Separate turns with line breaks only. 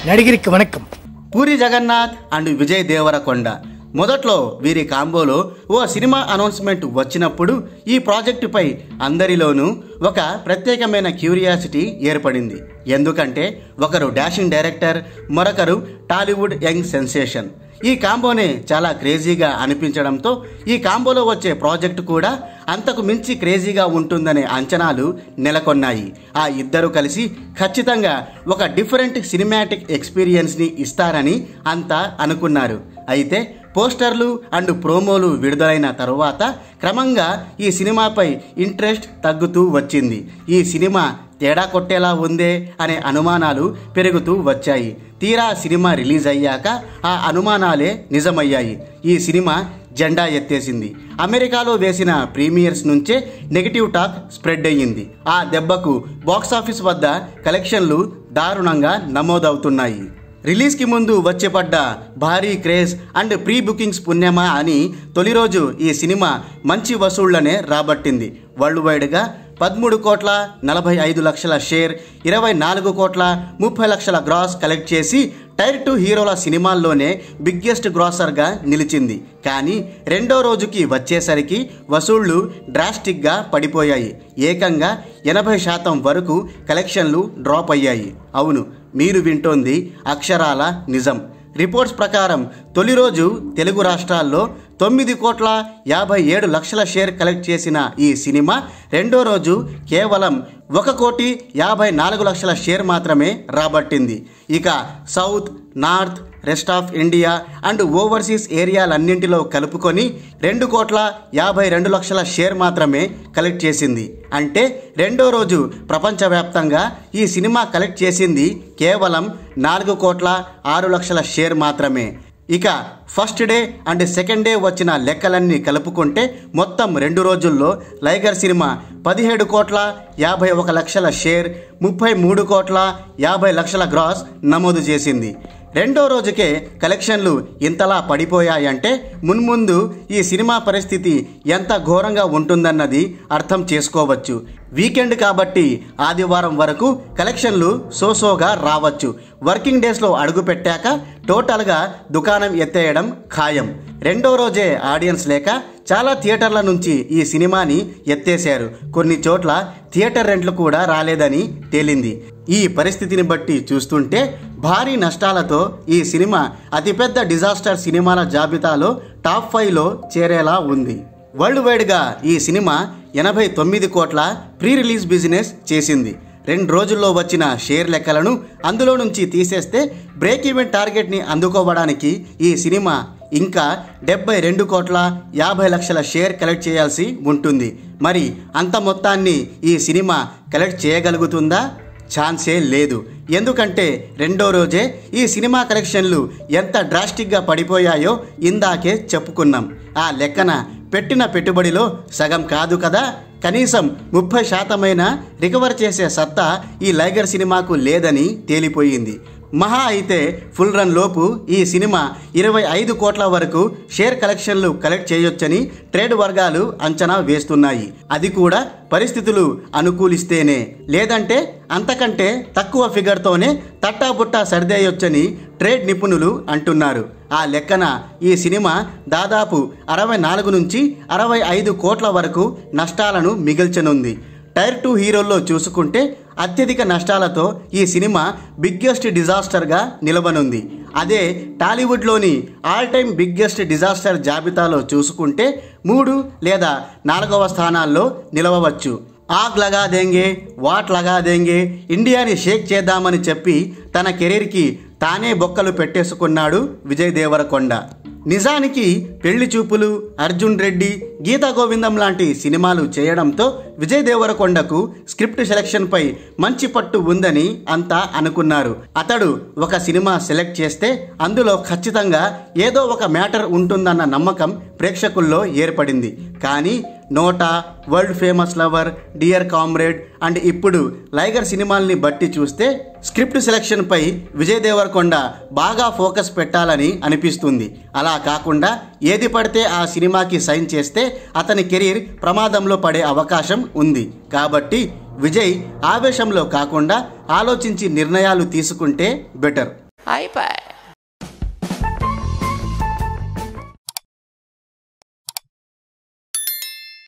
నడిగిరికి vanakkam.
Puri Jagannadh and Vijay Devarakonda మొదట్లో వీరి కాంబోలో ఓ cinema announcement వచ్చినప్పుడు ఈ ప్రాజెక్టుపై అందరిలోనూ ఒక ప్రత్యేకమైన క్యూరియాసిటీ ఏర్పడింది. ఎందుకంటే ఒకరు డాషింగ్ డైరెక్టర్, మరొకరు టాలీవుడ్ యంగ్ సెన్సేషన్. ఈ కాంబోనే చాలా క్రేజీగా అనిపించడంతో ఈ కాంబోలో వచ్చే ప్రాజెక్టు కూడా అంతకు మించి క్రేజీగా ఉంటుందనే అంచనాలు నెలకొన్నాయి. ఆ ఇద్దరు కలిసి ఖచ్చితంగా ఒక డిఫరెంట్ సినిమాటిక్ ఎక్స్పీరియన్స్ని ఇస్తారని అంతా అనుకున్నారు. అయితే పోస్టర్లు అండ్ ప్రోమోలు విడుదలైన తరువాత క్రమంగా ఈ సినిమాపై ఇంట్రెస్ట్ తగ్గుతూ వచ్చింది. ఈ సినిమా తేడా కొట్టేలా ఉందే అనే అనుమానాలు పెరుగుతూ వచ్చాయి. తీరా సినిమా రిలీజ్ అయ్యాక ఆ అనుమానాలే నిజమయ్యాయి. ఈ సినిమా జెండా ఎత్తేసింది. అమెరికాలో వేసిన ప్రీమియర్స్ నుంచే నెగిటివ్ టాక్ స్ప్రెడ్ అయ్యింది. ఆ దెబ్బకు బాక్సాఫీస్ వద్ద కలెక్షన్లు దారుణంగా నమోదవుతున్నాయి. రిలీజ్కి ముందు వచ్చేపడ్డ భారీ క్రేజ్ అండ్ ప్రీ బుకింగ్స్ పుణ్యమా అని తొలి రోజు ఈ సినిమా మంచి వసూళ్లనే రాబట్టింది. వరల్డ్ వైడ్గా 13,45,00,000 షేర్, 24,30,00,000 గ్రాస్ కలెక్ట్ చేసి టైర్ 2 హీరోల సినిమాల్లోనే బిగ్గెస్ట్ గ్రాసర్గా నిలిచింది. కానీ రెండో రోజుకి వచ్చేసరికి వసూళ్లు డ్రాస్టిక్గా పడిపోయాయి. ఏకంగా 80% వరకు కలెక్షన్లు డ్రాప్ అయ్యాయి. అవును, మీరు వింటోంది అక్షరాల నిజం. రిపోర్ట్స్ ప్రకారం తొలి రోజు తెలుగు రాష్ట్రాల్లో 9,57,00,000 షేర్ కలెక్ట్ చేసిన ఈ సినిమా రెండో రోజు కేవలం 1,54,00,000 షేర్ మాత్రమే రాబట్టింది. ఇక south, north, rest of India and overseas ఏరియాలన్నింటిలో కలుపుకొని 2,52,00,000 షేర్ మాత్రమే కలెక్ట్ చేసింది. అంటే రెండో రోజు ప్రపంచవ్యాప్తంగా ఈ సినిమా కలెక్ట్ చేసింది కేవలం 4,06,00,000 షేర్ మాత్రమే. ఇక first day and second day వచ్చిన లెక్కలన్నీ కలుపుకుంటే మొత్తం 2 రోజుల్లో లైగర్ సినిమా 17,51,00,000 షేర్, 33,50,00,000 గ్రాస్ నమోదు చేసింది. రెండో రోజుకే కలెక్షన్లు ఇంతలా పడిపోయాయంటే మున్ముందు ఈ సినిమా పరిస్థితి ఎంత ఘోరంగా ఉంటుందన్నది అర్థం చేసుకోవచ్చు. వీకెండ్ కాబట్టి ఆదివారం వరకు కలెక్షన్లు సోసోగా రావచ్చు. వర్కింగ్ డేస్లో అడుగు పెట్టాక టోటల్గా దుకాణం ఎత్తేయడం ఖాయం. రెండో రోజే ఆడియన్స్ లేక చాలా థియేటర్ల నుంచి ఈ సినిమాని ఎత్తేశారు. కొన్ని చోట్ల థియేటర్ రెంట్లు కూడా రాలేదని తేలింది. ఈ పరిస్థితిని బట్టి చూస్తుంటే భారీ నష్టాలతో ఈ సినిమా అతిపెద్ద డిజాస్టర్ సినిమాల జాబితాలో టాప్ 5లో చేరేలా ఉంది. వరల్డ్ వైడ్గా ఈ సినిమా 89 కోట్ల ప్రీ రిలీజ్ బిజినెస్ చేసింది. 2 రోజుల్లో వచ్చిన షేర్ లెక్కలను అందులో నుంచి తీసేస్తే బ్రేక్ ఈవెన్ టార్గెట్ని అందుకోవడానికి ఈ సినిమా ఇంకా 72,50,00,000 షేర్ కలెక్ట్ చేయాల్సి ఉంటుంది. మరి అంత మొత్తాన్ని ఈ సినిమా కలెక్ట్ చేయగలుగుతుందా? ఛాన్సే లేదు. ఎందుకంటే రెండో రోజే ఈ సినిమా కలెక్షన్లు ఎంత డ్రాస్టిక్గా పడిపోయాయో ఇందాకే చెప్పుకున్నాం. ఆ లెక్కన పెట్టిన పెట్టుబడిలో సగం కాదు కదా, కనీసం 30% రికవర్ చేసే సత్తా ఈ లైగర్ సినిమాకు లేదని తేలిపోయింది. మహా అయితే ఫుల్ రన్ లోపు ఈ సినిమా 25 కోట్ల వరకు షేర్ కలెక్షన్లు కలెక్ట్ చేయొచ్చని ట్రేడ్ వర్గాలు అంచనా వేస్తున్నాయి. అది కూడా పరిస్థితులు అనుకూలిస్తేనే. లేదంటే అంతకంటే తక్కువ ఫిగర్తోనే తట్టాబుట్టా సర్దేయొచ్చని ట్రేడ్ నిపుణులు అంటున్నారు. ఆ లెక్కన ఈ సినిమా దాదాపు 64 నుంచి 65 కోట్ల వరకు నష్టాలను మిగిల్చనుంది. టైర్ 2 హీరోల్లో చూసుకుంటే అత్యధిక నష్టాలతో ఈ సినిమా బిగ్గెస్ట్ డిజాస్టర్గా నిలవనుంది. అదే టాలీవుడ్లోని ఆల్ టైమ్ బిగ్గెస్ట్ డిజాస్టర్ జాబితాలో చూసుకుంటే 3 లేదా 4వ స్థానాల్లో నిలవవచ్చు. ఆగ్ లగా దేంగే, వాట్ లగా దేంగే, ఇండియాని షేక్ చేద్దామని చెప్పి తన కెరీర్కి తానే బొక్కలు పెట్టేసుకున్నాడు విజయ్ దేవరకొండ. నిజానికి పెళ్లి చూపులు, అర్జున్ రెడ్డి, గీతా గోవిందం లాంటి సినిమాలు చేయడంతో విజయ్ దేవరకొండకు స్క్రిప్ట్ సెలెక్షన్పై మంచి పట్టు ఉందని అంతా అనుకున్నారు. అతడు ఒక సినిమా సెలెక్ట్ చేస్తే అందులో ఖచ్చితంగా ఏదో ఒక మ్యాటర్ ఉంటుందన్న నమ్మకం ప్రేక్షకుల్లో ఏర్పడింది. కానీ NOTA, world famous lover, dear comrade and ఇప్పుడు లైగర్ సినిమాల్ని బట్టి చూస్తే స్క్రిప్ట్ సెలెక్షన్పై విజయ్ దేవరకొండ బాగా ఫోకస్ పెట్టాలని అనిపిస్తుంది. అలా కాకుండా ఏది పడితే ఆ సినిమాకి సైన్ చేస్తే అతని కెరీర్ ప్రమాదంలో పడే అవకాశం ఉంది. కాబట్టి విజయ్ ఆవేశంలో కాకుండా ఆలోచించి నిర్ణయాలు తీసుకుంటే బెటర్.
అయిపోయి.